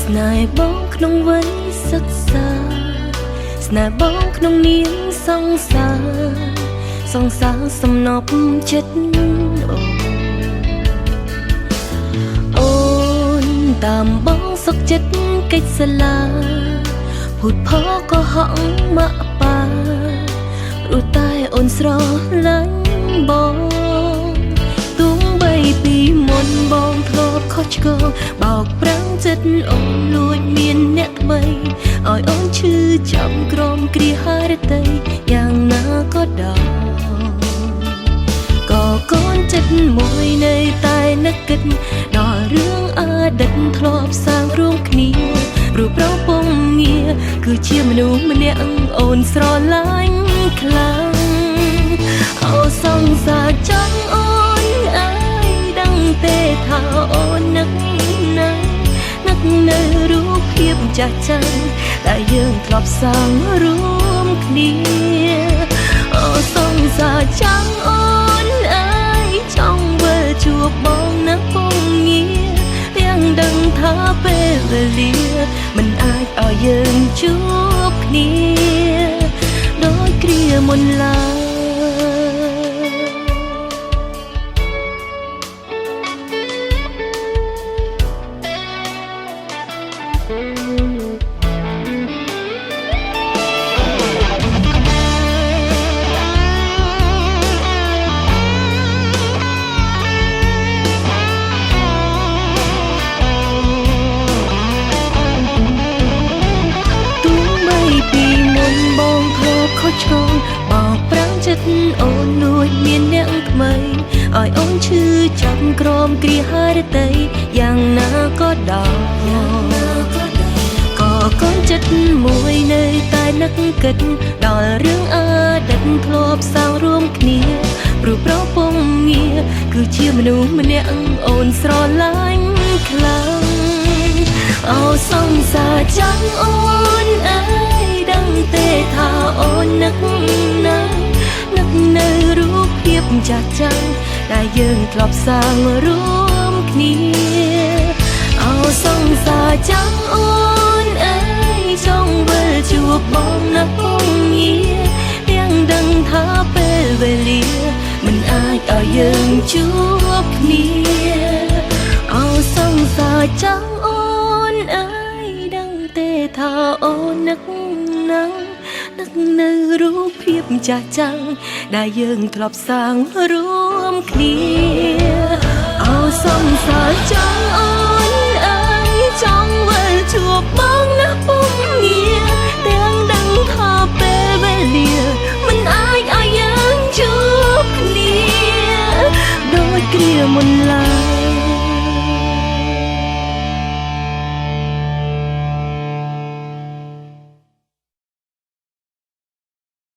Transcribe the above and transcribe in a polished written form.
ស្នេហ៍បងក្នុងវ័យសិក្សាស្នេហ៍បងក្នុងនាមសង្សារសំណប់ចិត្តអូនតាមបងសុខចិត្តកិច្ចសាលាភូតផក៏ហក់មកប៉ាព្រោះតែអូនស្រឡាញ់បងទុំបីពីមុនបងធ្លាប់ខុសឆ្គងបោកប្រាំងចិត្តអូនលួចមានអ្នកថ្មីឲ្យអូនឈឺចាំក្រមគ្រាហារតីយ៉ាងណាក៏ដោយក៏កូនចិត្តមួយនៅតែនឹកគិតដល់រឿងអតីតធ្លាប់សាងរួមគ្នាព្រោះប្រពងងារគឺជាមនុស្សម្នាក់អូនស្រឡាញ់ខ្លាំងអូសង្សារចង់អូនអើយដឹងទេថាអូននឹកនៅរូបភាពចាស់ចាំតែយើងធ្លាប់សាងរួមគ្នាអូសង្សារចង់អូនអើយចង់វិលជួបបងនៅពងងារទាំងដឹងថាពេលវេលាមិនអាចឲ្យយើងជួបគ្នាដោយគ្រាមុនឡើយឆ្កងបោកប្រាំងចិត្តអូនលួចមានអ្នកថ្មីឲ្យអូនឈឺចាប់ក្រមគ្រាហារតីយ៉ាងណាក៏ដោយក៏កូនចិត្តមួយនៅតែនឹកគិតដល់រឿងអតីតធ្លាប់សាងរួមគ្នាព្រោះប្រពងងារគឺជាមនុស្សម្នាក់អូនស្រឡាញ់ខ្លាំងអូសង្សារចង់អូនអើយដឹងទេថាអូននឹកនៅរូបភាពចាស់ចាំដែលយើងធ្លាប់សាងរួមគ្នាអូសង្សារចង់អូនអើយចង់វិលជួបបងនៅពងងារទាំងដឹងថាពេលវេលាមិនអាចឲ្យយើងជួបគ្នាអូសង្សារចង់អូនអើយដឹងទេថាអូននឹកនៅរូបភាពចាស់ចាំងដែលយើងធ្លាប់សាងរួមគ្នាអូសង្សារ